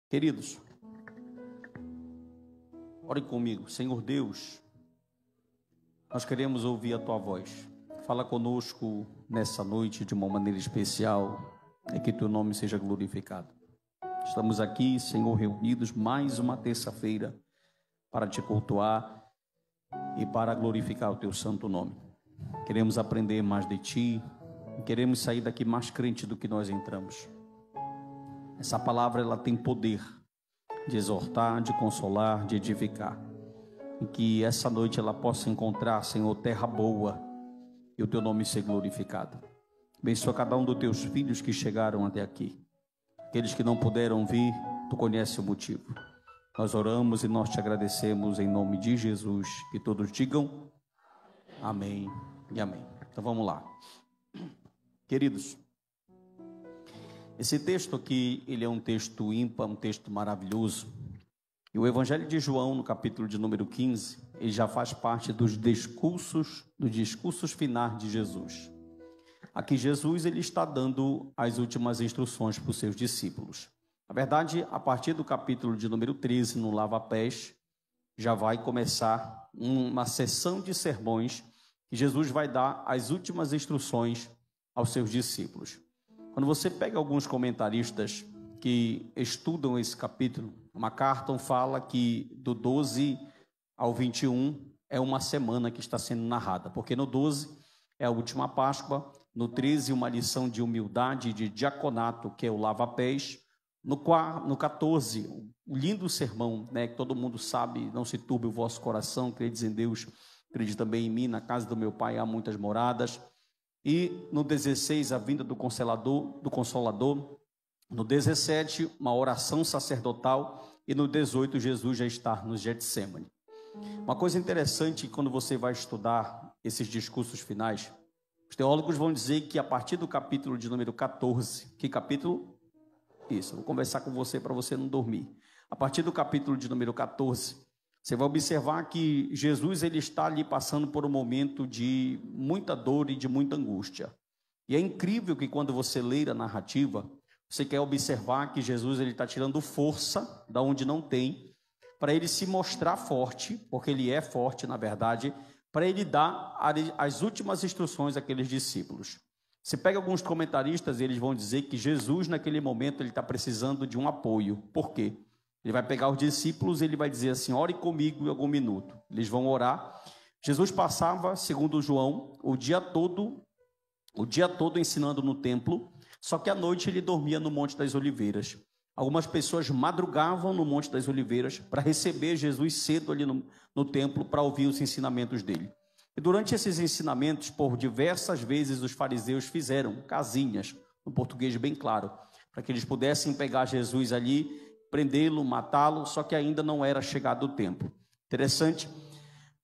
Queridos, orem comigo. Senhor Deus, nós queremos ouvir a Tua voz. Fala conosco nessa noite de uma maneira especial, e que Teu nome seja glorificado. Estamos aqui, Senhor, reunidos mais uma terça-feira para Te cultuar e para glorificar o Teu santo nome. Queremos aprender mais de Ti, queremos sair daqui mais crente do que nós entramos. Essa palavra, ela tem poder de exortar, de consolar, de edificar. E que essa noite ela possa encontrar, Senhor, terra boa e o Teu nome ser glorificado. Abençoa cada um dos Teus filhos que chegaram até aqui. Aqueles que não puderam vir, Tu conheces o motivo. Nós oramos e nós Te agradecemos em nome de Jesus. Que todos digam amém e amém. Então vamos lá. Queridos, esse texto aqui, ele é um texto ímpar, um texto maravilhoso. E o Evangelho de João, no capítulo de número 15, ele já faz parte dos discursos finais de Jesus. Aqui Jesus, ele está dando as últimas instruções para os seus discípulos. Na verdade, a partir do capítulo de número 13, no lava-pés, já vai começar uma sessão de sermões que Jesus vai dar as últimas instruções aos seus discípulos. Quando você pega alguns comentaristas que estudam esse capítulo, MacArthur fala que do 12 ao 21 é uma semana que está sendo narrada, porque no 12 é a última Páscoa, no 13 uma lição de humildade e de diaconato, que é o lava-pés, no 14 um lindo sermão, né, que todo mundo sabe, não se turbe o vosso coração, credes em Deus, crede também em mim, na casa do meu Pai há muitas moradas. E no 16, a vinda do Consolador. No 17, uma oração sacerdotal. E no 18, Jesus já está no Getsemane. Uma coisa interessante, quando você vai estudar esses discursos finais, os teólogos vão dizer que a partir do capítulo de número 14, que capítulo? Isso, vou conversar com você para você não dormir. A partir do capítulo de número 14, você vai observar que Jesus, ele está ali passando por um momento de muita dor e de muita angústia. E é incrível que quando você lê a narrativa, você quer observar que Jesus, ele está tirando força da onde não tem, para ele se mostrar forte, porque ele é forte na verdade, para ele dar as últimas instruções àqueles discípulos. Você pega alguns comentaristas e eles vão dizer que Jesus naquele momento ele está precisando de um apoio. Por quê? Ele vai pegar os discípulos e ele vai dizer assim, ore comigo em algum minuto. Eles vão orar. Jesus passava, segundo João, o dia todo ensinando no templo, só que à noite ele dormia no Monte das Oliveiras. Algumas pessoas madrugavam no Monte das Oliveiras para receber Jesus cedo ali no templo para ouvir os ensinamentos dele. E durante esses ensinamentos, por diversas vezes os fariseus fizeram casinhas, no português bem claro, para que eles pudessem pegar Jesus ali, prendê-lo, matá-lo, só que ainda não era chegado o tempo. Interessante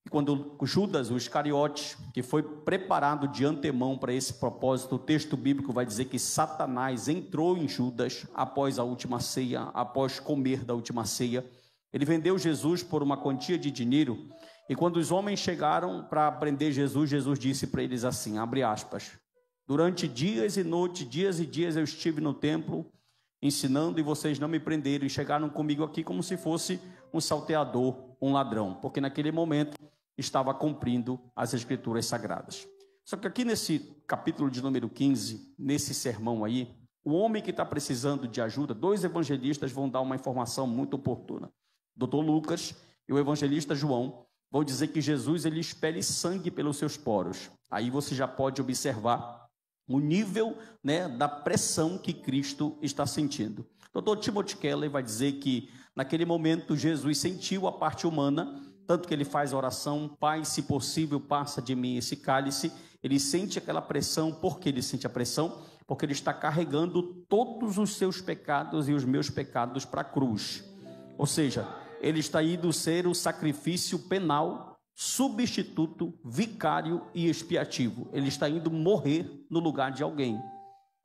que quando Judas, o Iscariote, que foi preparado de antemão para esse propósito, o texto bíblico vai dizer que Satanás entrou em Judas após a última ceia, após comer da última ceia. Ele vendeu Jesus por uma quantia de dinheiro, e quando os homens chegaram para prender Jesus, Jesus disse para eles assim, abre aspas, durante dias e noites, dias e dias eu estive no templo, ensinando, e vocês não me prenderam, e chegaram comigo aqui como se fosse um salteador, um ladrão, porque naquele momento estava cumprindo as escrituras sagradas. Só que aqui nesse capítulo de número 15, nesse sermão aí, o homem que está precisando de ajuda, dois evangelistas vão dar uma informação muito oportuna. O Dr. Lucas e o evangelista João vão dizer que Jesus ele expele sangue pelos seus poros. Aí você já pode observar o nível, né, da pressão que Cristo está sentindo. Dr. Timothy Keller vai dizer que naquele momento Jesus sentiu a parte humana, tanto que ele faz a oração, Pai, se possível, passa de mim esse cálice. Ele sente aquela pressão. Por que ele sente a pressão? Porque ele está carregando todos os seus pecados e os meus pecados para a cruz. Ou seja, ele está indo ser o sacrifício penal, substituto, vicário e expiativo. Ele está indo morrer no lugar de alguém.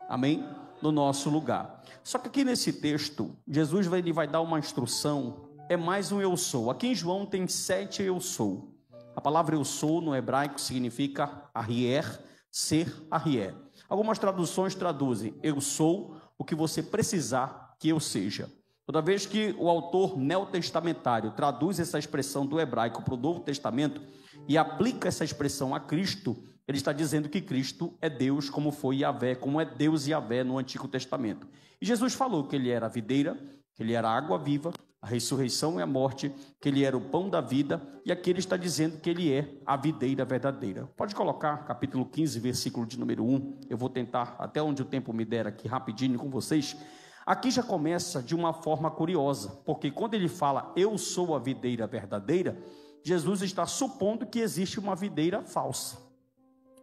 Amém? No nosso lugar. Só que aqui nesse texto, Jesus ele vai dar uma instrução, é mais um eu sou. Aqui em João tem 7 eu sou. A palavra eu sou no hebraico significa arrier, ser arrier. Algumas traduções traduzem, eu sou o que você precisar que eu seja. Toda vez que o autor neotestamentário traduz essa expressão do hebraico para o Novo Testamento e aplica essa expressão a Cristo, ele está dizendo que Cristo é Deus, como foi Yahvé, como é Deus e Yahvé no Antigo Testamento. E Jesus falou que ele era a videira, que ele era a água viva, a ressurreição e a morte, que ele era o pão da vida, e aqui ele está dizendo que ele é a videira verdadeira. Pode colocar capítulo 15, versículo de número 1, eu vou tentar, até onde o tempo me der aqui, rapidinho com vocês. Aqui já começa de uma forma curiosa, porque quando ele fala, eu sou a videira verdadeira, Jesus está supondo que existe uma videira falsa.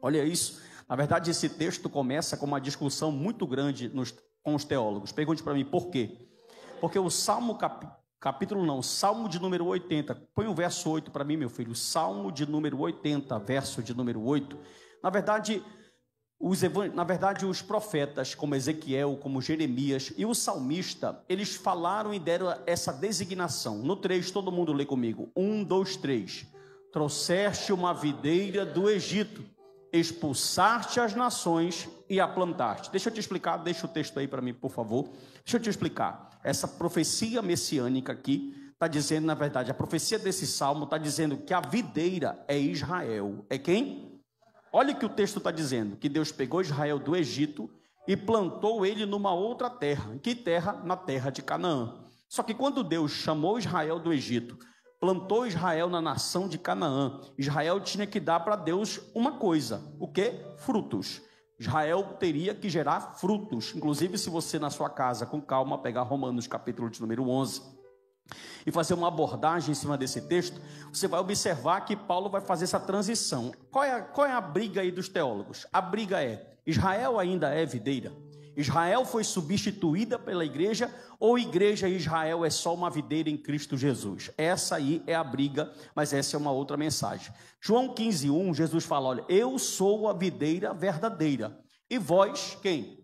Olha isso, na verdade esse texto começa com uma discussão muito grande com os teólogos. Pergunte para mim, por quê? Porque o Salmo Salmo de número 80, põe o verso 8 para mim, meu filho, Salmo de número 80, verso de número 8, na verdade, os profetas, como Ezequiel, como Jeremias e o salmista, eles falaram e deram essa designação. No 3, todo mundo lê comigo. 1, 2, 3. Trouxeste uma videira do Egito, expulsaste as nações e a plantaste. Deixa eu te explicar, deixa o texto aí para mim, por favor. Deixa eu te explicar. Essa profecia messiânica aqui está dizendo, na verdade, a profecia desse salmo está dizendo que a videira é Israel. É quem? Olha o que o texto está dizendo, que Deus pegou Israel do Egito e plantou ele numa outra terra. Que terra? Na terra de Canaã. Só que quando Deus chamou Israel do Egito, plantou Israel na nação de Canaã, Israel tinha que dar para Deus uma coisa. O quê? Frutos. Israel teria que gerar frutos. Inclusive, se você na sua casa, com calma, pegar Romanos capítulo de número 11... e fazer uma abordagem em cima desse texto, você vai observar que Paulo vai fazer essa transição. Qual é a briga aí dos teólogos? A briga é, Israel ainda é videira? Israel foi substituída pela igreja, ou igreja e Israel é só uma videira em Cristo Jesus? Essa aí é a briga, mas essa é uma outra mensagem. João 15:1, Jesus fala, olha, eu sou a videira verdadeira, e vós, quem?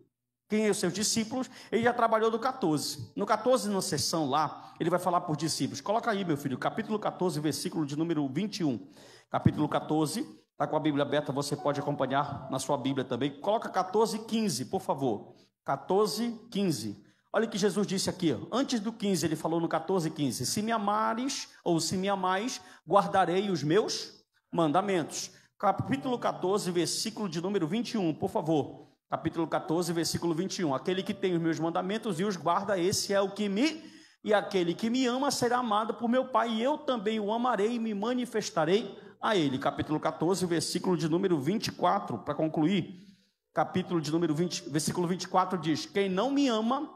Quem é os seus discípulos? Ele já trabalhou no 14. No 14, na sessão lá, ele vai falar por discípulos. Coloca aí, meu filho, capítulo 14, versículo de número 21. Capítulo 14, está com a Bíblia aberta, você pode acompanhar na sua Bíblia também. Coloca 14:15, por favor. 14:15. Olha o que Jesus disse aqui, ó. Antes do 15, ele falou no 14:15. Se me amares, ou se me amais, guardarei os meus mandamentos. Capítulo 14, versículo de número 21, por favor. Capítulo 14, versículo 21. Aquele que tem os meus mandamentos e os guarda, esse é o que me... E aquele que me ama será amado por meu Pai, e eu também o amarei e me manifestarei a ele. Capítulo 14, versículo de número 24, para concluir. Capítulo de número 20, versículo 24 diz, quem não me ama,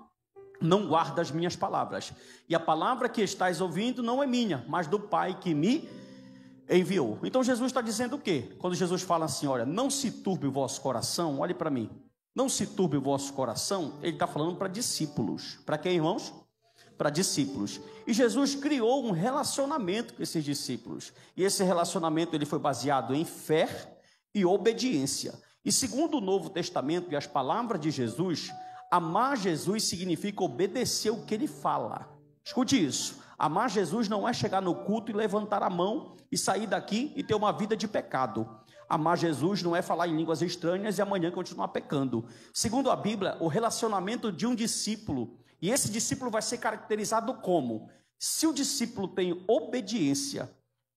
não guarda as minhas palavras. E a palavra que estás ouvindo não é minha, mas do Pai que me enviou. Então Jesus está dizendo o quê? Quando Jesus fala assim, olha, não se turbe o vosso coração, olhe para mim. Não se turbe o vosso coração, ele está falando para discípulos. Para quem, irmãos? Para discípulos. E Jesus criou um relacionamento com esses discípulos. E esse relacionamento ele foi baseado em fé e obediência. E segundo o Novo Testamento e as palavras de Jesus, amar Jesus significa obedecer o que ele fala. Escute isso. Amar Jesus não é chegar no culto e levantar a mão e sair daqui e ter uma vida de pecado. Amar Jesus não é falar em línguas estranhas e amanhã continuar pecando. Segundo a Bíblia, o relacionamento de um discípulo, e esse discípulo vai ser caracterizado como? Se o discípulo tem obediência,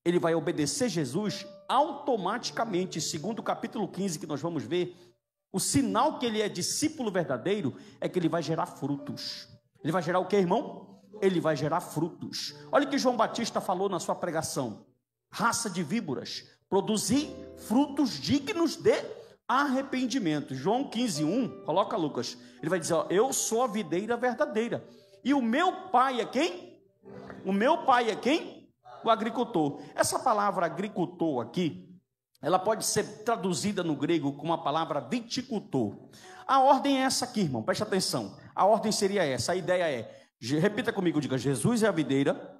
ele vai obedecer Jesus automaticamente. Segundo o capítulo 15 que nós vamos ver, o sinal que ele é discípulo verdadeiro é que ele vai gerar frutos. Ele vai gerar o que, irmão? Ele vai gerar frutos. Olha o que João Batista falou na sua pregação. Raça de víboras, produzir frutos dignos de arrependimento. João 15:1, coloca Lucas, ele vai dizer, ó, eu sou a videira verdadeira, e o meu pai é quem? O meu pai é quem? O agricultor. Essa palavra agricultor aqui, ela pode ser traduzida no grego com a palavra viticultor. A ordem é essa aqui, irmão, preste atenção, a ordem seria essa, a ideia é, repita comigo, diga, Jesus é a videira.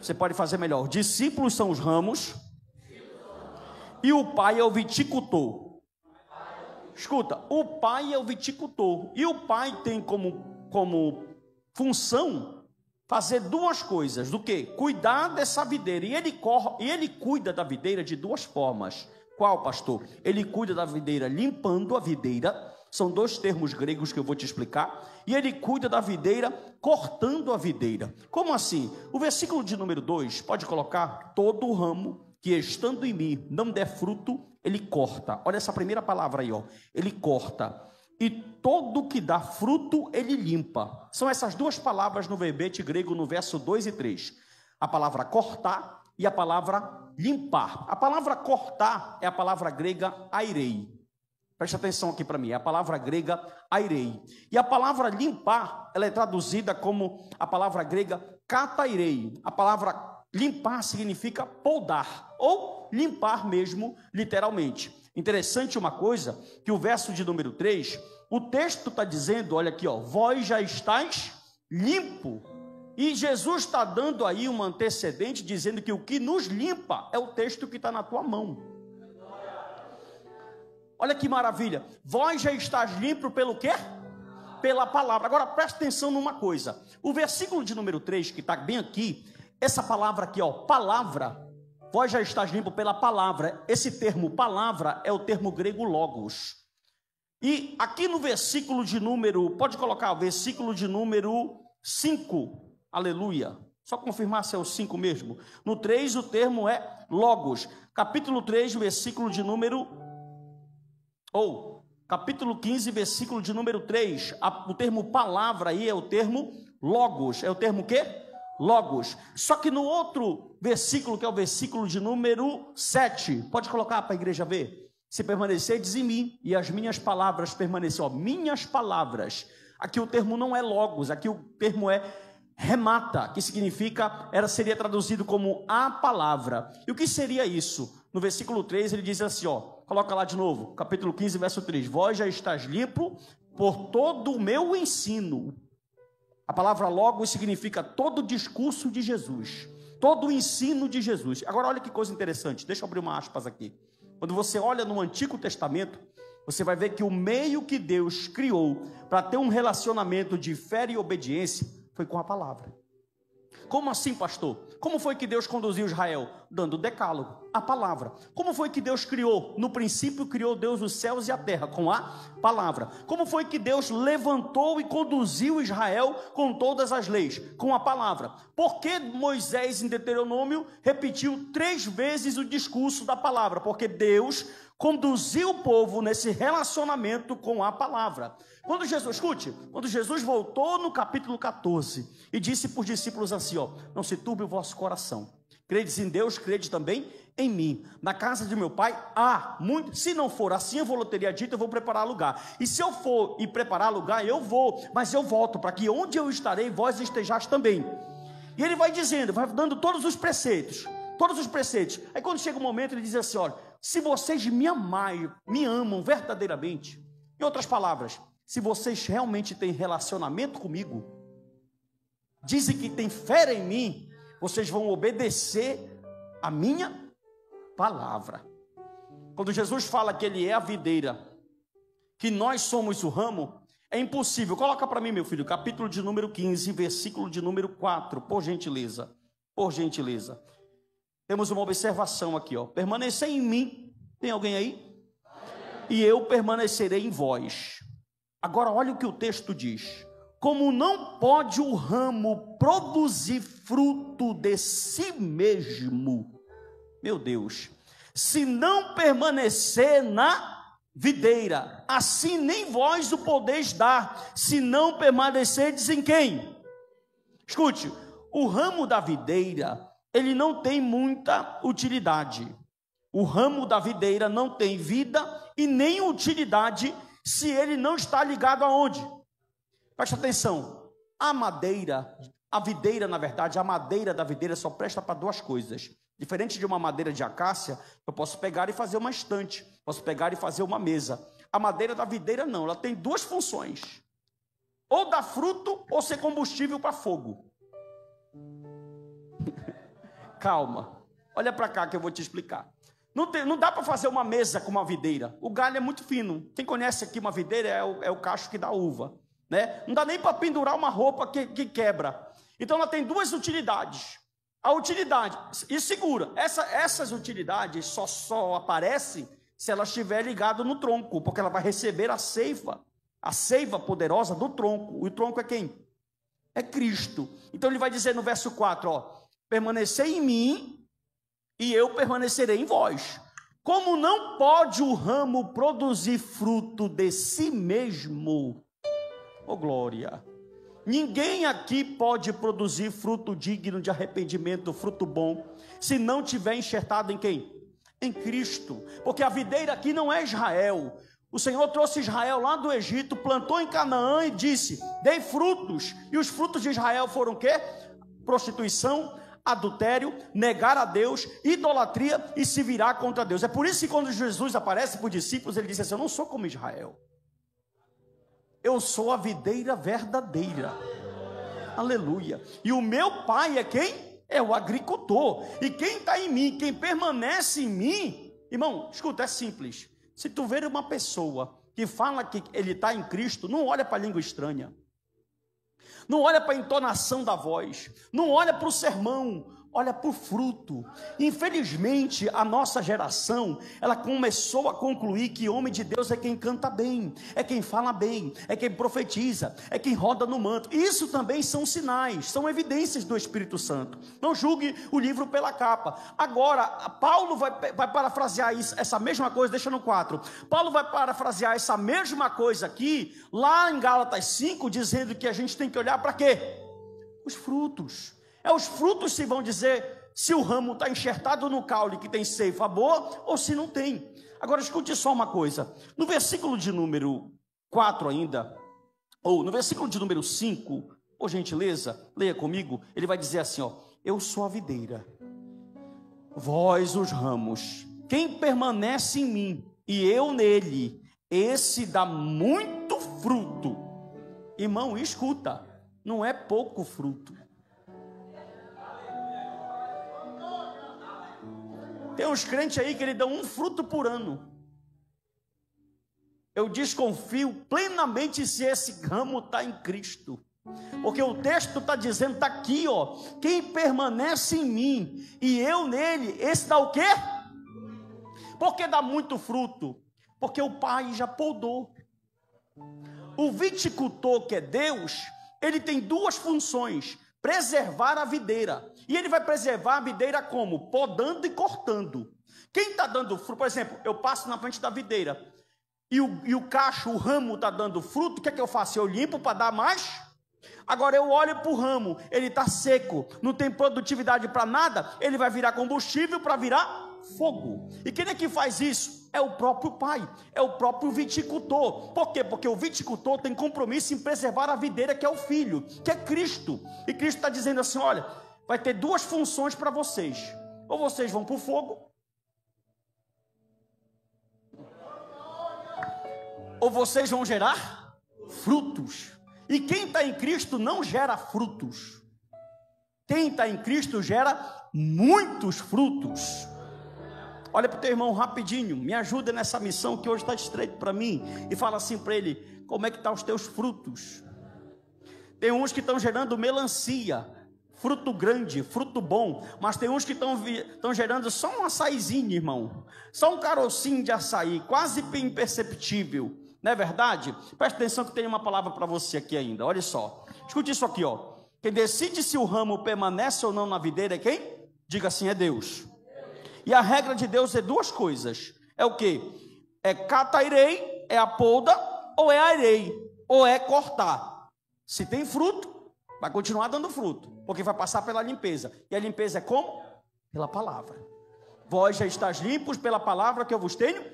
Você pode fazer melhor, discípulos são os ramos, e o pai é o viticultor. Escuta, o pai é o viticultor, e o pai tem como função fazer duas coisas, do que? Cuidar dessa videira, e ele cuida da videira de duas formas. Qual, pastor? Ele cuida da videira limpando a videira São dois termos gregos que eu vou te explicar. E ele cuida da videira, cortando a videira. Como assim? O versículo de número 2, pode colocar: todo o ramo que estando em mim não der fruto, ele corta. Olha essa primeira palavra aí, ó. Ele corta. E todo que dá fruto, ele limpa. São essas duas palavras no verbete grego, no verso 2 e 3. A palavra cortar e a palavra limpar. A palavra cortar é a palavra grega airei. Preste atenção aqui para mim, é a palavra grega airei. E a palavra limpar, ela é traduzida como a palavra grega katairei. A palavra limpar significa podar, ou limpar mesmo, literalmente. Interessante uma coisa, que o verso de número 3, o texto está dizendo, olha aqui, ó, vós já estáis limpo. E Jesus está dando aí um antecedente, dizendo que o que nos limpa é o texto que está na tua mão. Olha que maravilha, vós já estáis limpo pelo quê? Pela palavra. Agora presta atenção numa coisa, o versículo de número 3, que está bem aqui, essa palavra aqui, ó, palavra, vós já estás limpo pela palavra. Esse termo palavra é o termo grego logos. E aqui no versículo de número, pode colocar o versículo de número 5, aleluia. Só confirmar se é o 5 mesmo. No 3 o termo é logos. Capítulo 3, versículo de número, capítulo 15, versículo de número 3. O termo palavra aí é o termo logos. É o termo o quê? Logos. Só que no outro versículo, que é o versículo de número 7, pode colocar para a igreja ver. Se permanecerdes em mim e as minhas palavras permanecerem, minhas palavras. Aqui o termo não é logos, aqui o termo é remata, que significa, seria traduzido como a palavra. E o que seria isso? No versículo 3 ele diz assim, ó, coloca lá de novo, capítulo 15, verso 3, vós já estás limpo por todo o meu ensino. A palavra logos significa todo o discurso de Jesus, todo o ensino de Jesus. Agora olha que coisa interessante, deixa eu abrir uma aspas aqui. Quando você olha no Antigo Testamento, você vai ver que o meio que Deus criou para ter um relacionamento de fé e obediência foi com a palavra. Como assim, pastor? Como foi que Deus conduziu Israel? Dando o decálogo, a palavra. Como foi que Deus criou? No princípio criou Deus os céus e a terra, com a palavra. Como foi que Deus levantou e conduziu Israel com todas as leis? Com a palavra. Por que Moisés, em Deuteronômio, repetiu 3 vezes o discurso da palavra? Porque Deus conduziu o povo nesse relacionamento com a palavra. Quando Jesus voltou no capítulo 14 e disse para os discípulos assim, ó, não se turbe o vosso coração, credes em Deus, crede também em mim, na casa de meu pai há muito, se não for assim eu teria dito, eu vou preparar lugar, e se eu for e preparar lugar, eu vou, mas eu volto, para que onde eu estarei, vós estejais também. E ele vai dizendo, vai dando todos os preceitos, aí quando chega o momento ele diz assim, olha, se vocês me amam verdadeiramente, em outras palavras, se vocês realmente têm relacionamento comigo, dizem que têm fé em mim, vocês vão obedecer a minha palavra. Quando Jesus fala que ele é a videira, que nós somos o ramo, é impossível. Coloca para mim, meu filho, capítulo de número 15, versículo de número 4, por gentileza. Temos uma observação aqui, ó. Permanecer em mim, tem alguém aí? E eu permanecerei em vós. Agora olha o que o texto diz. Como não pode o ramo produzir fruto de si mesmo, meu Deus, se não permanecer na videira, assim nem vós o podeis dar, se não permanecerdes em quem? Escute, o ramo da videira, ele não tem muita utilidade. O ramo da videira não tem vida e nem utilidade se ele não está ligado aonde? Presta atenção, a madeira da videira só presta para 2 coisas. Diferente de uma madeira de acácia, eu posso pegar e fazer uma estante, posso pegar e fazer uma mesa. A madeira da videira não, ela tem 2 funções. Ou dar fruto, ou ser combustível para fogo. Calma, olha para cá que eu vou te explicar. Não dá para fazer uma mesa com uma videira. O galho é muito fino. Quem conhece aqui uma videira é o cacho que dá uva, né? Não dá nem para pendurar uma roupa que quebra. Então ela tem 2 utilidades. A utilidade, e segura, essas utilidades só aparecem se ela estiver ligada no tronco, porque ela vai receber a seiva poderosa do tronco. E o tronco é quem? É Cristo. Então ele vai dizer no verso 4, ó, permanecei em mim e eu permanecerei em vós. Como não pode o ramo produzir fruto de si mesmo, oh glória, ninguém aqui pode produzir fruto digno de arrependimento, fruto bom, se não tiver enxertado em quem? Em Cristo. Porque a videira aqui não é Israel. O Senhor trouxe Israel lá do Egito, plantou em Canaã e disse, dei frutos. E os frutos de Israel foram o quê? Prostituição, adultério, negar a Deus, idolatria e se virar contra Deus. É por isso que quando Jesus aparece para os discípulos, ele disse assim, eu não sou como Israel. Eu sou a videira verdadeira. Aleluia. E o meu pai é quem? É o agricultor. E quem está em mim, quem permanece em mim, irmão, escuta, é simples. Se tu ver uma pessoa que fala que ele está em Cristo, não olha para a língua estranha, não olha para a entonação da voz, não olha para o sermão, olha para o fruto. Infelizmente, a nossa geração, ela começou a concluir que homem de Deus é quem canta bem, é quem fala bem, é quem profetiza, é quem roda no manto. Isso também são sinais, são evidências do Espírito Santo. Não julgue o livro pela capa. Agora, Paulo vai parafrasear essa mesma coisa, deixa no 4. Paulo vai parafrasear essa mesma coisa aqui, lá em Gálatas 5, dizendo que a gente tem que olhar para quê? Os frutos. É os frutos que vão dizer se o ramo está enxertado no caule que tem seiva boa ou se não tem. Agora escute só uma coisa. No versículo de número 4 ainda, ou no versículo de número 5, por gentileza, leia comigo. Ele vai dizer assim, ó, eu sou a videira, vós os ramos. Quem permanece em mim e eu nele, esse dá muito fruto. Irmão, escuta, não é pouco fruto. Tem uns crentes aí que ele dão um fruto por ano. Eu desconfio plenamente se esse ramo está em Cristo. Porque o texto está dizendo, está aqui, ó. Quem permanece em mim e eu nele, esse dá o quê? Por que dá muito fruto? Porque o Pai já podou. O viticultor, que é Deus, ele tem duas funções: preservar a videira. E ele vai preservar a videira como? Podando e cortando. Quem está dando fruto, por exemplo, eu passo na frente da videira e o cacho, o ramo está dando fruto, o que é que eu faço? Eu limpo para dar mais? Agora eu olho para o ramo, ele está seco, não tem produtividade para nada, ele vai virar combustível para virar fogo. E quem é que faz isso? É o próprio Pai, é o próprio viticultor. Por quê? Porque o viticultor tem compromisso em preservar a videira, que é o Filho, que é Cristo. E Cristo está dizendo assim, olha, vai ter duas funções para vocês. Ou vocês vão para o fogo, ou vocês vão gerar frutos. E quem está em Cristo não gera frutos. Quem está em Cristo gera muitos frutos. Olha para o teu irmão rapidinho, me ajuda nessa missão que hoje está estreito para mim, e fala assim para ele, como é que estão os teus frutos? Tem uns que estão gerando melancia, fruto grande, fruto bom, mas tem uns que estão gerando só um açaizinho, irmão, só um carocinho de açaí, quase imperceptível, não é verdade? Presta atenção que tem uma palavra para você aqui ainda, olha só, escute isso aqui, ó. Quem decide se o ramo permanece ou não na videira é quem? Diga assim, é Deus. E a regra de Deus é duas coisas. É o que? É catairei, é a polda, ou é airei, ou é cortar. Se tem fruto, vai continuar dando fruto, porque vai passar pela limpeza. E a limpeza é como? Pela palavra. Vós já estáis limpos pela palavra que eu vos tenho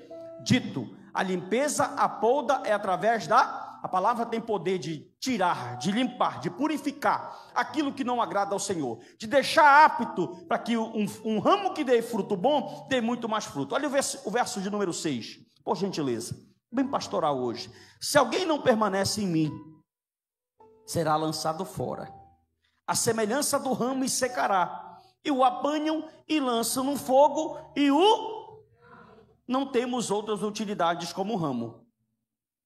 dito. A limpeza, a polda é através da... A palavra tem poder de tirar, de limpar, de purificar aquilo que não agrada ao Senhor, de deixar apto para que um ramo que dê fruto bom, dê muito mais fruto. Olha o verso de número 6, por gentileza, bem pastoral hoje. Se alguém não permanece em mim, será lançado fora, a semelhança do ramo, e secará, e o apanham e lançam no fogo, e não temos outras utilidades como o ramo.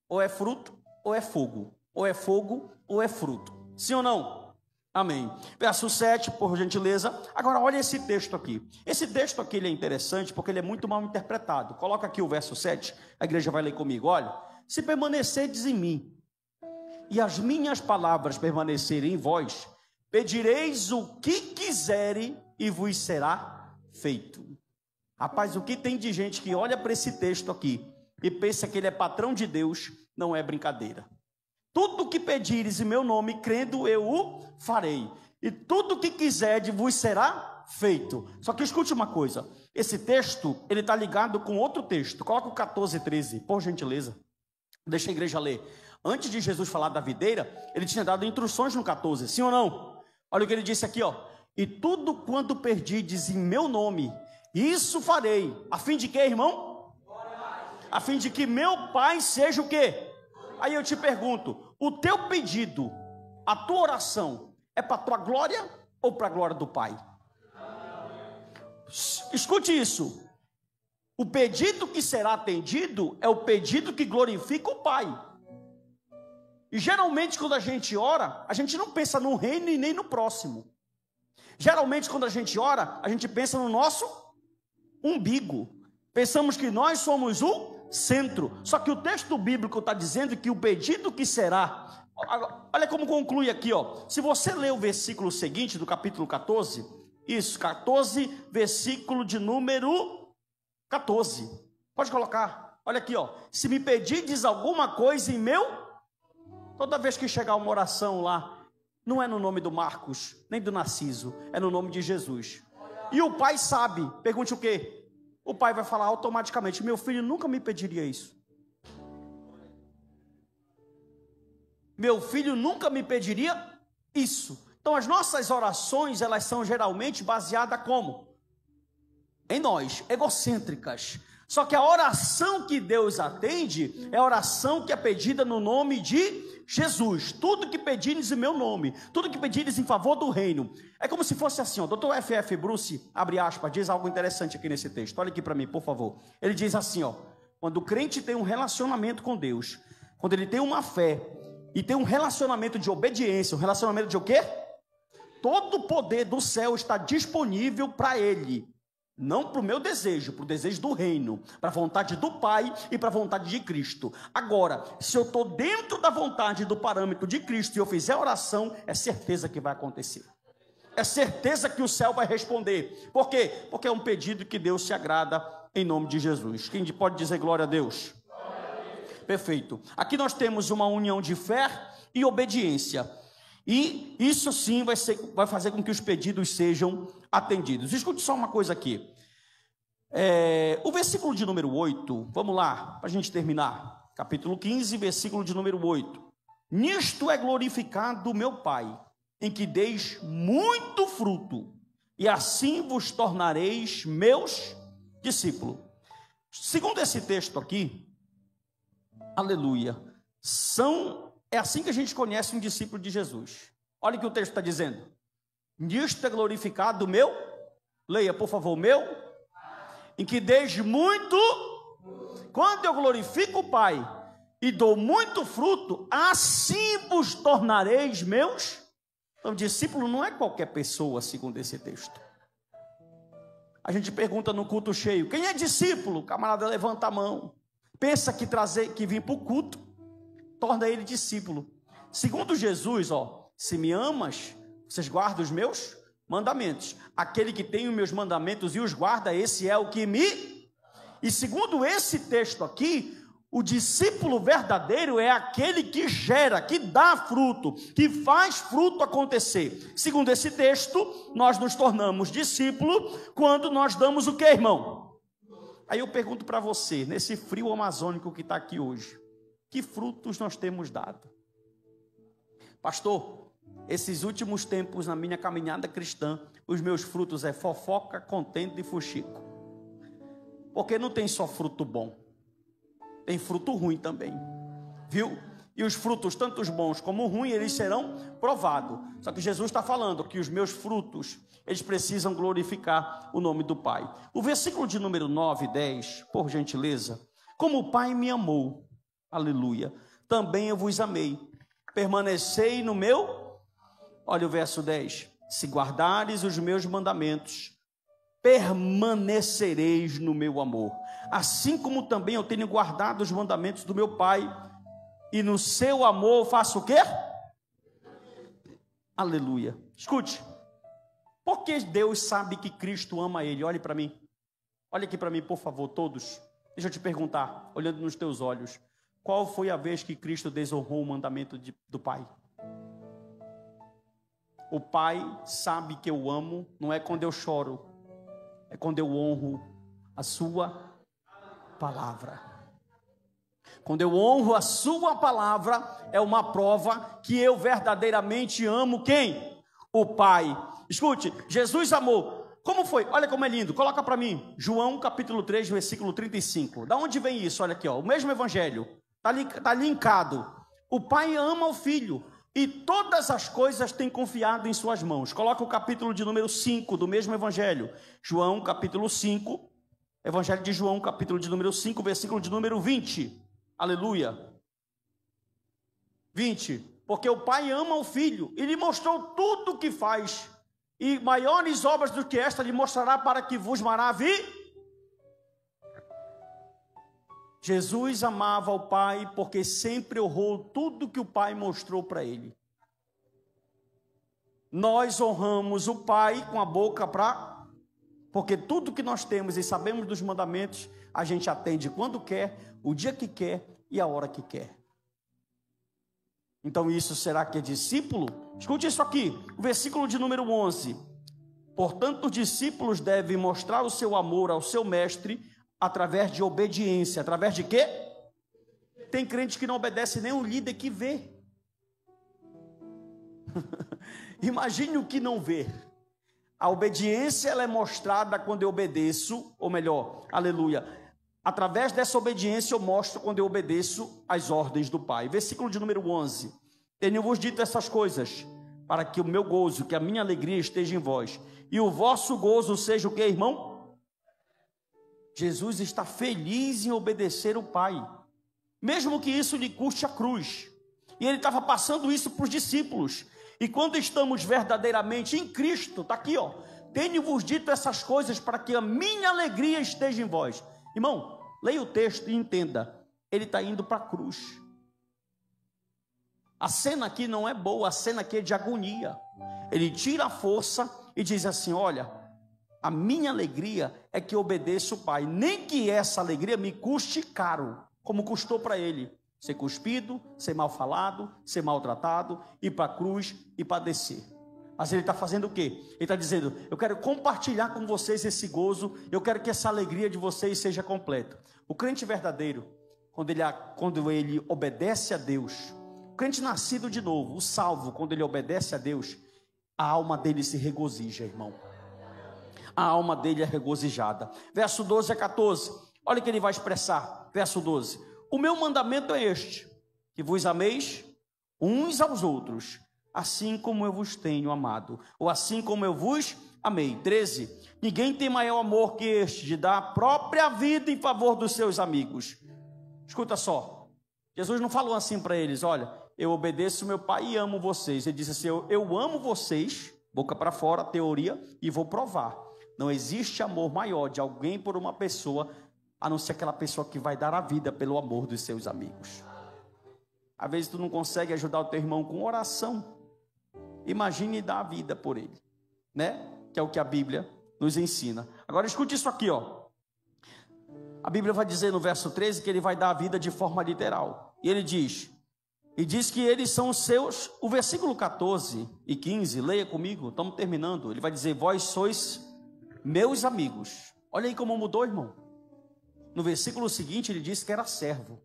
Ou é fruto, ou é fogo. Ou é fogo, ou é fruto. Sim ou não? Amém. Verso 7, por gentileza. Agora, olha esse texto aqui. Esse texto aqui ele é interessante porque ele é muito mal interpretado. Coloca aqui o verso 7, a igreja vai ler comigo. Olha, se permanecerdes em mim, e as minhas palavras permanecerem em vós, pedireis o que quiserem e vos será feito. Rapaz, o que tem de gente que olha para esse texto aqui e pensa que ele é patrão de Deus, não é brincadeira. Tudo que pedires em meu nome, crendo, eu o farei. E tudo que quiserdes vos será feito. Só que escute uma coisa. Esse texto, ele está ligado com outro texto. Coloca o 14, 13, por gentileza. Deixa a igreja ler. Antes de Jesus falar da videira, ele tinha dado instruções no 14. Sim ou não? Olha o que ele disse aqui, ó. E tudo quanto perdides em meu nome, isso farei. A fim de quê, irmão? A fim de que meu Pai seja o quê? Aí eu te pergunto, o teu pedido, a tua oração, é para a tua glória ou para a glória do Pai? Escute isso. O pedido que será atendido é o pedido que glorifica o Pai. E geralmente quando a gente ora, a gente não pensa no reino e nem no próximo. Geralmente quando a gente ora, a gente pensa no nosso umbigo. Pensamos que nós somos o centro. Só que o texto bíblico está dizendo que o pedido que será... Olha como conclui aqui, ó. Se você ler o versículo seguinte do capítulo 14, isso, 14, versículo de número 14. Pode colocar. Olha aqui, ó. Se me pedirdes alguma coisa em meu... Toda vez que chegar uma oração lá, não é no nome do Marcos, nem do Narciso, é no nome de Jesus. E o pai sabe, pergunte o quê? O pai vai falar automaticamente, meu filho nunca me pediria isso. Meu filho nunca me pediria isso. Então as nossas orações, elas são geralmente baseadas como? Em nós, egocêntricas. Só que a oração que Deus atende é a oração que é pedida no nome de Jesus. Tudo que pedires em meu nome, tudo que pedires em favor do reino. É como se fosse assim, ó. Dr. F.F. Bruce, abre aspas, diz algo interessante aqui nesse texto. Olha aqui para mim, por favor. Ele diz assim, ó. Quando o crente tem um relacionamento com Deus, quando ele tem uma fé e tem um relacionamento de obediência, um relacionamento de o quê? Todo o poder do céu está disponível para ele. Não para o meu desejo, para o desejo do reino, para a vontade do Pai e para a vontade de Cristo. Agora, se eu estou dentro da vontade do parâmetro de Cristo e eu fizer oração, é certeza que vai acontecer. É certeza que o céu vai responder. Por quê? Porque é um pedido que Deus se agrada em nome de Jesus. Quem pode dizer glória a Deus? Perfeito. Aqui nós temos uma união de fé e obediência. E isso sim vai fazer com que os pedidos sejam atendidos. Escute só uma coisa aqui. O versículo de número 8, vamos lá, para a gente terminar. Capítulo 15, versículo de número 8. Nisto é glorificado o meu Pai, em que deis muito fruto, e assim vos tornareis meus discípulos. Segundo esse texto aqui, aleluia, é assim que a gente conhece um discípulo de Jesus. Olha o que o texto está dizendo. Nisto é glorificado o meu, leia por favor, meu, em que desde muito, quando eu glorifico o Pai e dou muito fruto, assim vos tornareis meus. Então, discípulo não é qualquer pessoa, segundo esse texto. A gente pergunta no culto cheio, quem é discípulo? O camarada levanta a mão, pensa que vir para o culto torna ele discípulo. Segundo Jesus, ó, se me amas, vocês guardam os meus mandamentos. Aquele que tem os meus mandamentos e os guarda, esse é o que me... E segundo esse texto aqui, o discípulo verdadeiro é aquele que gera, que dá fruto, que faz fruto acontecer. Segundo esse texto, nós nos tornamos discípulo quando nós damos o que, irmão? Aí eu pergunto para você, nesse frio amazônico que está aqui hoje, que frutos nós temos dado? Pastor, esses últimos tempos na minha caminhada cristã, os meus frutos é fofoca, contento e fuxico. Porque não tem só fruto bom, tem fruto ruim também, viu? E os frutos, tanto os bons como os ruins, eles serão provados. Só que Jesus está falando que os meus frutos, eles precisam glorificar o nome do Pai. O versículo de número 9 e 10, por gentileza. Como o Pai me amou, aleluia, também eu vos amei. Permanecei no meu... Olha o verso 10. Se guardares os meus mandamentos, permanecereis no meu amor, assim como também eu tenho guardado os mandamentos do meu Pai, e no seu amor faço o quê? Aleluia. Escute, porque Deus sabe que Cristo ama ele. Olhe para mim, olha aqui para mim, por favor, todos. Deixa eu te perguntar, olhando nos teus olhos, qual foi a vez que Cristo desonrou o mandamento do Pai? O Pai sabe que eu amo, não é quando eu choro, é quando eu honro a sua palavra. Quando eu honro a sua palavra, é uma prova que eu verdadeiramente amo quem? O Pai. Escute, Jesus amou. Como foi? Olha como é lindo. Coloca para mim, João capítulo 3, versículo 35. Da onde vem isso? Olha aqui, ó, o mesmo evangelho. Está linkado. O Pai ama o Filho, e todas as coisas têm confiado em suas mãos. Coloca o capítulo de número 5 do mesmo evangelho. João capítulo 5, evangelho de João capítulo de número 5, versículo de número 20. Aleluia. 20. Porque o Pai ama o Filho e lhe mostrou tudo o que faz, e maiores obras do que esta lhe mostrará, para que vos maravilhe. Jesus amava o Pai porque sempre honrou tudo que o Pai mostrou para ele. Nós honramos o Pai com a boca porque tudo que nós temos e sabemos dos mandamentos, a gente atende quando quer, o dia que quer e a hora que quer. Então isso será que é discípulo? Escute isso aqui, o versículo de número 11. Portanto, os discípulos devem mostrar o seu amor ao seu mestre através de obediência. Através de quê? Tem crente que não obedece nem o líder que vê. Imagine o que não vê. A obediência, ela é mostrada quando eu obedeço, ou melhor, aleluia, através dessa obediência eu mostro quando eu obedeço às ordens do Pai. Versículo de número 11. Tenho-vos dito essas coisas, para que o meu gozo, que a minha alegria esteja em vós, e o vosso gozo seja o que, irmão? Jesus está feliz em obedecer o Pai, mesmo que isso lhe custe a cruz. E ele estava passando isso para os discípulos. E quando estamos verdadeiramente em Cristo, está aqui, ó, tenho-vos dito essas coisas para que a minha alegria esteja em vós. Irmão, leia o texto e entenda, ele está indo para a cruz. A cena aqui não é boa, a cena aqui é de agonia. Ele tira a força e diz assim, olha, a minha alegria é que eu obedeça o Pai, nem que essa alegria me custe caro, como custou para ele, ser cuspido, ser mal falado, ser maltratado, ir para a cruz e padecer. Mas ele está fazendo o quê? Ele está dizendo, eu quero compartilhar com vocês esse gozo, eu quero que essa alegria de vocês seja completa. O crente verdadeiro, quando ele obedece a Deus, o crente nascido de novo, o salvo, quando ele obedece a Deus, a alma dele se regozija, irmão. A alma dele é regozijada. Verso 12 a 14, olha o que ele vai expressar. Verso 12, o meu mandamento é este, que vos ameis uns aos outros, assim como eu vos tenho amado, ou assim como eu vos amei. 13, ninguém tem maior amor que este, de dar a própria vida em favor dos seus amigos. Escuta só, Jesus não falou assim para eles, olha, eu obedeço meu Pai e amo vocês. Ele disse assim, eu amo vocês, boca para fora, teoria, e vou provar. Não existe amor maior de alguém por uma pessoa, a não ser aquela pessoa que vai dar a vida pelo amor dos seus amigos. Às vezes tu não consegue ajudar o teu irmão com oração, imagine dar a vida por ele, né? Que é o que a Bíblia nos ensina. Agora escute isso aqui, ó. A Bíblia vai dizer no verso 13 que ele vai dar a vida de forma literal. E ele diz que eles são os seus. O versículo 14 e 15, leia comigo, estamos terminando. Ele vai dizer, vós sois meus amigos. Olha aí como mudou, irmão. No versículo seguinte ele disse que era servo.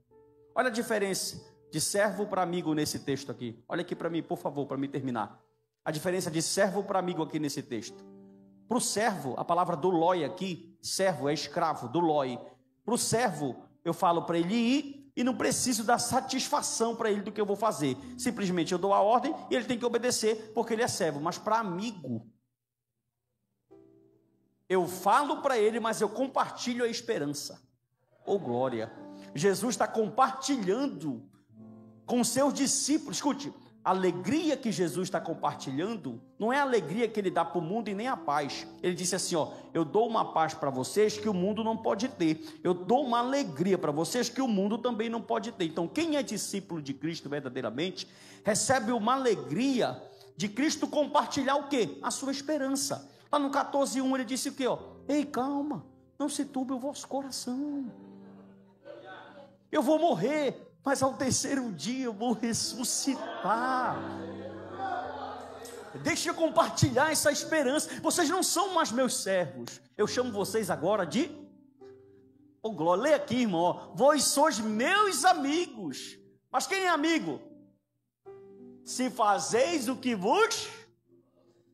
Olha a diferença de servo para amigo nesse texto aqui. Olha aqui para mim, por favor, para me terminar. A diferença de servo para amigo aqui nesse texto. Para o servo, a palavra doloi aqui, servo é escravo, doloi. Para o servo, eu falo para ele ir e não preciso dar satisfação para ele do que eu vou fazer. Simplesmente eu dou a ordem e ele tem que obedecer porque ele é servo. Mas para amigo, eu falo para ele, mas eu compartilho a esperança. Oh glória! Jesus está compartilhando com seus discípulos. Escute, A alegria que Jesus está compartilhando não é a alegria que ele dá para o mundo e nem a paz. Ele disse assim, ó, eu dou uma paz para vocês que o mundo não pode ter. Eu dou uma alegria para vocês que o mundo também não pode ter. Então, quem é discípulo de Cristo verdadeiramente, recebe uma alegria de Cristo compartilhar o quê? A sua esperança. Lá no 14:1 ele disse o quê? Ó? Ei, calma, não se turbe o vosso coração. Eu vou morrer, mas ao terceiro dia eu vou ressuscitar. Deixa eu compartilhar essa esperança. Vocês não são mais meus servos. Eu chamo vocês agora de... Oh, glória, leia aqui, irmão. Ó. Vós sois meus amigos. Mas quem é amigo? Se fazeis o que vos...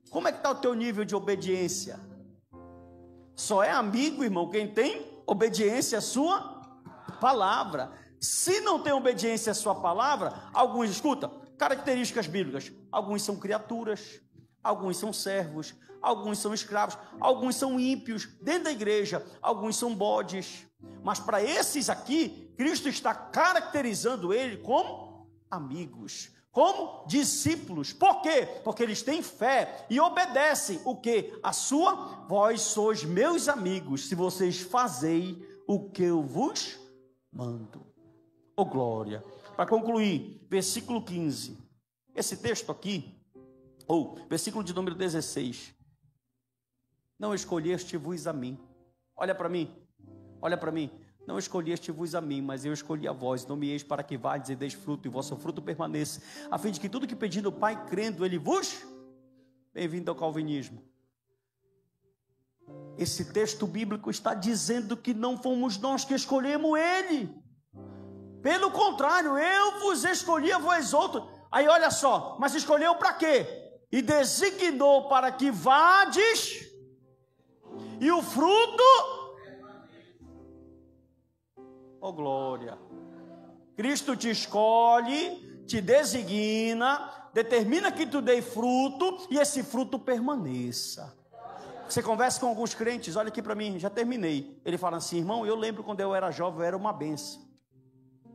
Como é que está o teu nível de obediência? Só é amigo, irmão, quem tem obediência à sua palavra. Se não tem obediência à sua palavra, alguns, escuta, características bíblicas, alguns são criaturas, alguns são servos, alguns são escravos, alguns são ímpios dentro da igreja, alguns são bodes, mas para esses aqui, Cristo está caracterizando ele como amigos, como discípulos. Por quê? Porque eles têm fé e obedecem o quê? A sua, vós sois meus amigos, se vocês fazem o que eu vos mando. Oh, glória. Para concluir, versículo 15. Esse texto aqui, ou versículo de número 16. Não escolheste-vos a mim. Olha para mim. Olha para mim. Não escolheste-vos a mim, mas eu escolhi a vós. Nomeeis para que vades e deis fruto, e vosso fruto permaneça, a fim de que tudo que pedindo o Pai, crendo, Ele vos... Bem-vindo ao calvinismo. Esse texto bíblico está dizendo que não fomos nós que escolhemos Ele. Pelo contrário, eu vos escolhi a vós outros. Aí olha só, mas escolheu para quê? E designou para que vades, e o fruto... Oh, glória. Cristo te escolhe, te designa, determina que tu dê fruto, e esse fruto permaneça. Você conversa com alguns crentes, olha aqui para mim, já terminei. Ele fala assim, irmão, eu lembro quando eu era jovem, eu era uma benção.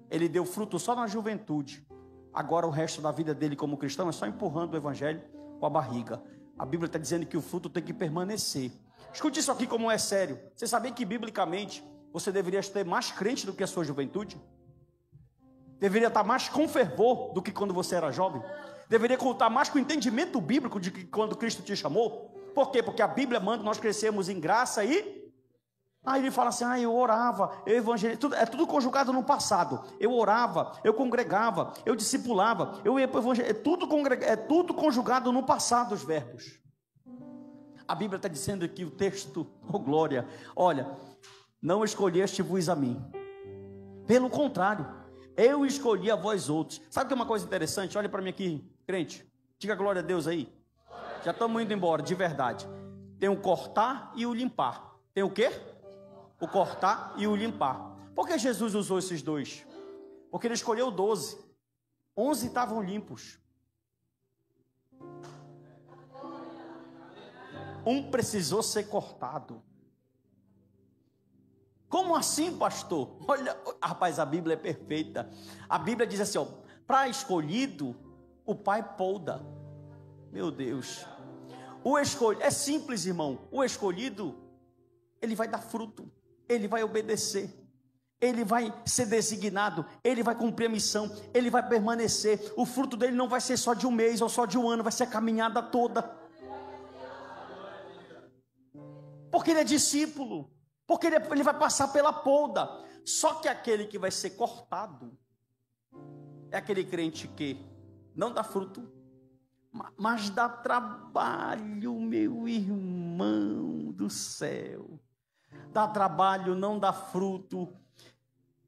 Ele deu fruto só na juventude. Agora o resto da vida dele como cristão é só empurrando o evangelho com a barriga. A Bíblia está dizendo que o fruto tem que permanecer. Escute isso aqui como é sério. Você sabia que biblicamente você deveria ter mais crente do que a sua juventude? Deveria estar mais com fervor do que quando você era jovem? Deveria contar mais com o entendimento bíblico de que quando Cristo te chamou? Por quê? Porque a Bíblia manda nós crescermos em graça e... Aí ele fala assim, eu orava, eu evangelizava, é tudo conjugado no passado. Eu orava, eu congregava, eu discipulava, eu ia para o evangelho, é tudo conjugado no passado os verbos. A Bíblia está dizendo aqui o texto, oh glória, olha, não escolheste-vos a mim. Pelo contrário, eu escolhi a vós outros. Sabe que é uma coisa interessante? Olha para mim aqui, crente, diga glória a Deus aí. Já estamos indo embora, de verdade. Tem o cortar e o limpar. Tem o quê? O cortar e o limpar. Por que Jesus usou esses dois? Porque ele escolheu 12. 11 estavam limpos. Um precisou ser cortado. Como assim, pastor? Olha, rapaz, a Bíblia é perfeita. A Bíblia diz assim, ó, para escolhido, o Pai polda. Meu Deus. É simples, irmão. O escolhido, ele vai dar fruto. Ele vai obedecer, ele vai ser designado, ele vai cumprir a missão, ele vai permanecer. O fruto dele não vai ser só de um mês ou só de um ano, vai ser a caminhada toda. Porque ele é discípulo, porque ele vai passar pela polda. Só que aquele que vai ser cortado é aquele crente que não dá fruto, mas dá trabalho, meu irmão do céu. Dá trabalho, não dá fruto.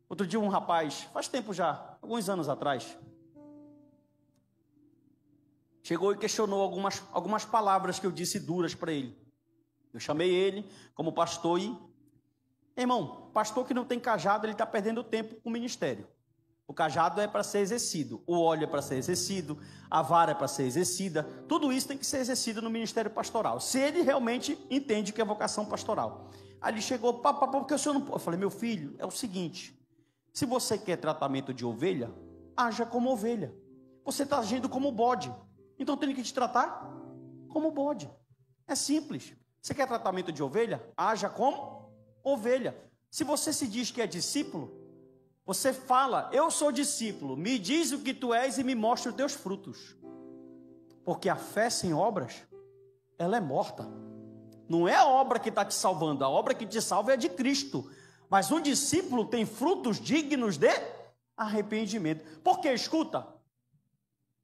Outro dia um rapaz, faz tempo já, alguns anos atrás, chegou e questionou algumas palavras que eu disse duras para ele. Eu chamei ele como pastor e... Irmão, pastor que não tem cajado, ele está perdendo tempo com o ministério. O cajado é para ser exercido, o óleo é para ser exercido, a vara é para ser exercida. Tudo isso tem que ser exercido no ministério pastoral, se ele realmente entende que é vocação pastoral. Aí ele chegou, porque o senhor não... Eu falei, meu filho, é o seguinte, se você quer tratamento de ovelha, haja como ovelha. Você está agindo como bode. Então tem que te tratar como bode. É simples. Você quer tratamento de ovelha? Haja como ovelha. Se você se diz que é discípulo, você fala, eu sou discípulo, me diz o que tu és e me mostra os teus frutos. Porque a fé sem obras, ela é morta. Não é a obra que está te salvando, a obra que te salva é de Cristo. Mas um discípulo tem frutos dignos de arrependimento. Porque, escuta,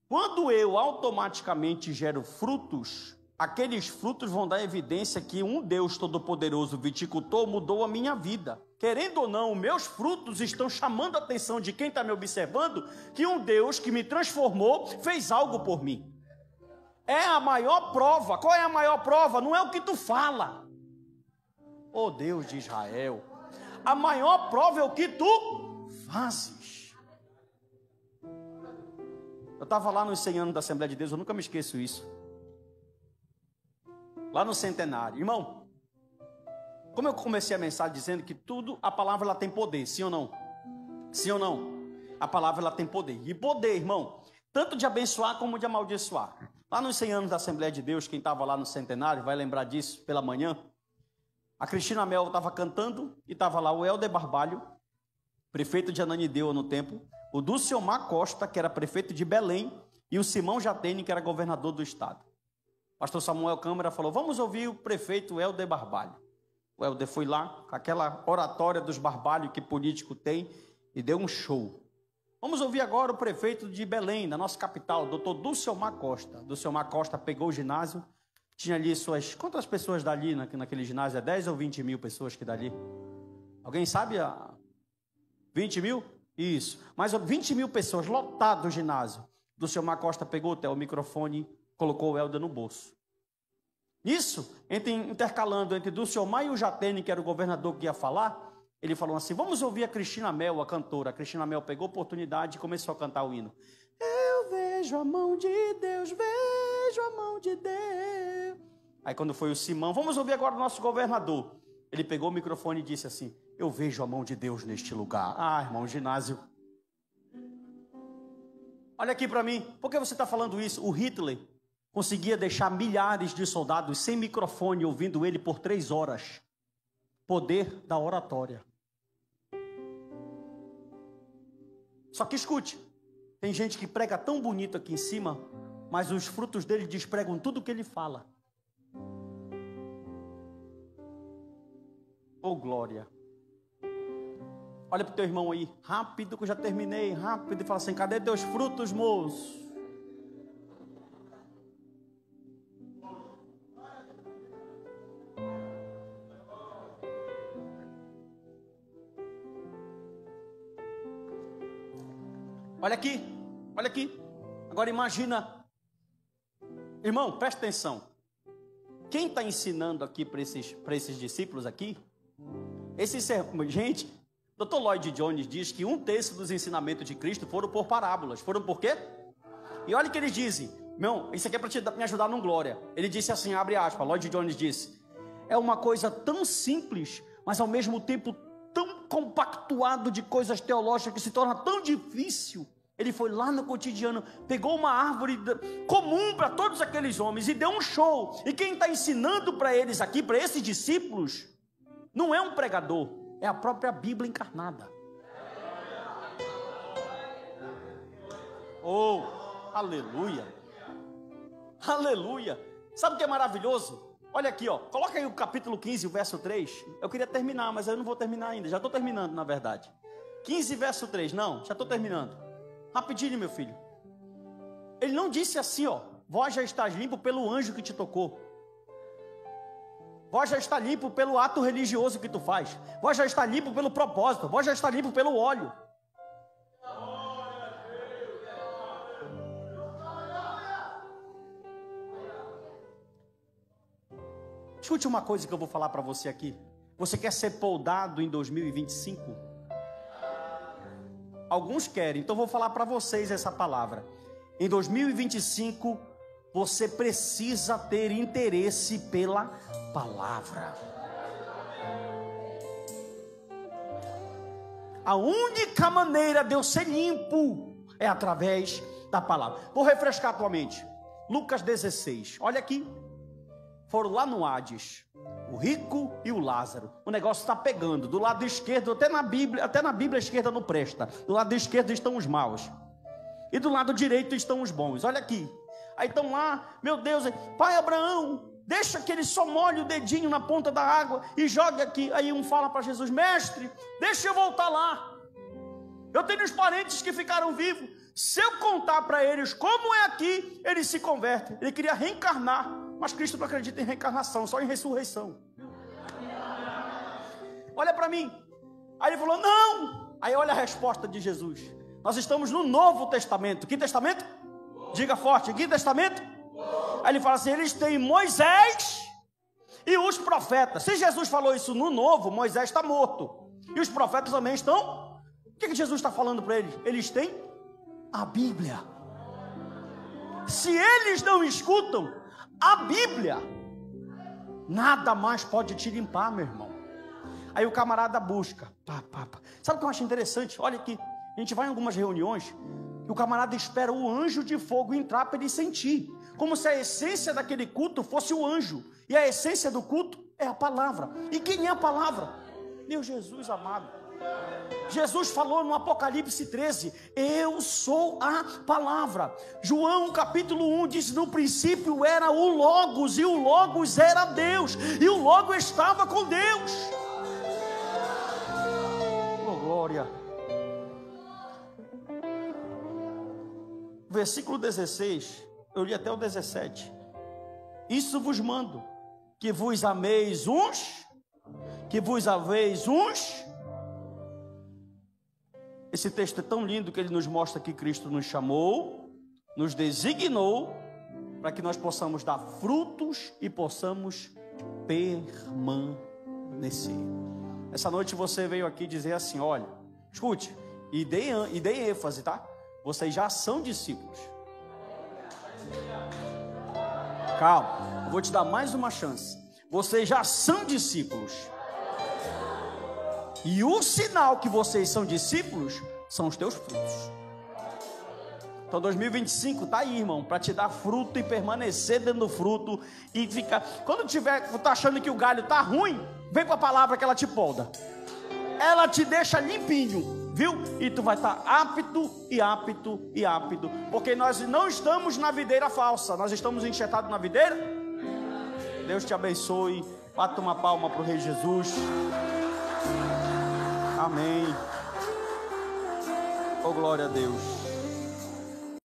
quando eu automaticamente gero frutos, aqueles frutos vão dar evidência que um Deus Todo-Poderoso viticultor mudou a minha vida. Querendo ou não, meus frutos estão chamando a atenção de quem está me observando, que um Deus que me transformou fez algo por mim. É a maior prova. Qual é a maior prova? Não é o que tu fala. Oh Deus de Israel. A maior prova é o que tu fazes. Eu estava lá nos 100 anos da Assembleia de Deus, eu nunca me esqueço isso. Lá no centenário. Irmão, como eu comecei a mensagem dizendo que tudo, a palavra ela tem poder, sim ou não? Sim ou não? A palavra ela tem poder. E poder, irmão, tanto de abençoar como de amaldiçoar. Lá nos 100 anos da Assembleia de Deus, quem estava lá no centenário vai lembrar disso pela manhã. A Cristina Mel estava cantando e estava lá o Helder Barbalho, prefeito de Ananindeua no tempo, o Dulciomar Costa, que era prefeito de Belém, e o Simão Jatene, que era governador do estado. Pastor Samuel Câmara falou, vamos ouvir o prefeito Helder Barbalho. O Helder foi lá, com aquela oratória dos Barbalho que político tem, e deu um show. Vamos ouvir agora o prefeito de Belém, da nossa capital, doutor Dulciomar Costa. Dulciomar Costa pegou o ginásio, tinha ali suas... Quantas pessoas dali naquele ginásio? É 10 ou 20 mil pessoas que dali? Alguém sabe? 20 mil? Isso. Mas 20 mil pessoas, lotado o ginásio. Dulciomar Costa pegou o microfone, colocou o Helder no bolso. Isso, intercalando entre Dulciomar e o Jatene, que era o governador que ia falar, ele falou assim, vamos ouvir a Cristina Mel, a cantora. A Cristina Mel pegou a oportunidade e começou a cantar o hino. Eu vejo a mão de Deus, vejo a mão de Deus. Aí quando foi o Simão, vamos ouvir agora o nosso governador. Ele pegou o microfone e disse assim, eu vejo a mão de Deus neste lugar. Ah, irmão, ginásio. Olha aqui para mim, por que você está falando isso? O Hitler conseguia deixar milhares de soldados sem microfone ouvindo ele por 3 horas. Poder da oratória. Só que escute, tem gente que prega tão bonito aqui em cima, mas os frutos dele despregam tudo o que ele fala. Oh glória. Olha para o teu irmão aí, rápido que eu já terminei, rápido, e fala assim, cadê teus frutos, moço? Olha aqui, olha aqui. Agora imagina, irmão, presta atenção. Quem está ensinando aqui para esses discípulos aqui? Gente, Dr. Lloyd Jones diz que 1/3 dos ensinamentos de Cristo foram por parábolas. Foram por quê? E olha o que eles dizem. Meu, isso aqui é para me ajudar no glória. Ele disse assim, abre aspas, Lloyd Jones disse, é uma coisa tão simples, mas ao mesmo tempo tão compactuado de coisas teológicas que se torna tão difícil. Ele foi lá no cotidiano, pegou uma árvore comum para todos aqueles homens e deu um show. E quem está ensinando para eles aqui, para esses discípulos, não é um pregador, é a própria Bíblia encarnada. Oh, aleluia, aleluia. Sabe o que é maravilhoso? Olha aqui, ó, coloca aí o capítulo 15, o verso 3. Eu queria terminar, mas eu não vou terminar ainda, já estou terminando na verdade. 15, verso 3, não, já estou terminando. Rapidinho, meu filho. Ele não disse assim, ó, vós já estás limpo pelo anjo que te tocou. Vós já está limpo pelo ato religioso que tu faz. Vós já está limpo pelo propósito. Vós já está limpo pelo óleo. Escute uma coisa que eu vou falar para você aqui. Você quer ser poldado em 2025? Alguns querem, então vou falar para vocês essa palavra. Em 2025, você precisa ter interesse pela palavra. A única maneira de eu ser limpo é através da palavra. Vou refrescar a tua mente. Lucas 16, olha aqui. Foram lá no Hades, o rico e o Lázaro. O negócio está pegando. Do lado esquerdo, até na Bíblia a esquerda não presta. Do lado esquerdo estão os maus. E do lado direito estão os bons. Olha aqui. Aí estão lá, meu Deus, pai Abraão, deixa que ele só molhe o dedinho na ponta da água e jogue aqui. Aí um fala para Jesus, mestre, deixa eu voltar lá. Eu tenho os parentes que ficaram vivos. Se eu contar para eles como é aqui, eles se convertem. Ele queria reencarnar, mas Cristo não acredita em reencarnação, só em ressurreição. Olha para mim. Aí ele falou, não. Aí olha a resposta de Jesus. Nós estamos no Novo Testamento. Que testamento? Diga forte, que testamento? Aí ele fala assim, eles têm Moisés e os profetas. Se Jesus falou isso no Novo, Moisés está morto. E os profetas também estão. O que Jesus está falando para eles? Eles têm a Bíblia. Se eles não escutam a Bíblia, nada mais pode te limpar, meu irmão. Aí o camarada busca. Sabe o que eu acho interessante? Olha aqui, a gente vai em algumas reuniões e o camarada espera o anjo de fogo entrar para ele sentir. Como se a essência daquele culto fosse o anjo. E a essência do culto é a palavra. E quem é a palavra? Meu Jesus amado. Jesus falou no Apocalipse 13, eu sou a palavra. João capítulo 1 diz, no princípio era o Logos, e o Logos era Deus, e o Logos estava com Deus. Oh, glória. Versículo 16, eu li até o 17. Isso vos mando, que vos ameis uns, que vos haveis uns. Esse texto é tão lindo que ele nos mostra que Cristo nos chamou, nos designou, para que nós possamos dar frutos e possamos permanecer. Essa noite você veio aqui dizer assim, olha, escute, e dei ênfase, tá? Vocês já são discípulos. Calma, eu vou te dar mais uma chance. Vocês já são discípulos. E o sinal que vocês são discípulos são os teus frutos. Então 2025 tá aí, irmão, para te dar fruto e permanecer dentro do fruto e ficar. Quando tá achando que o galho tá ruim, vem com a palavra que ela te poda. Ela te deixa limpinho, viu? E tu vai estar apto e apto e apto, porque nós não estamos na videira falsa, nós estamos enxertados na videira. Deus te abençoe. Bata uma palma para o Rei Jesus. Amém. Oh, glória a Deus.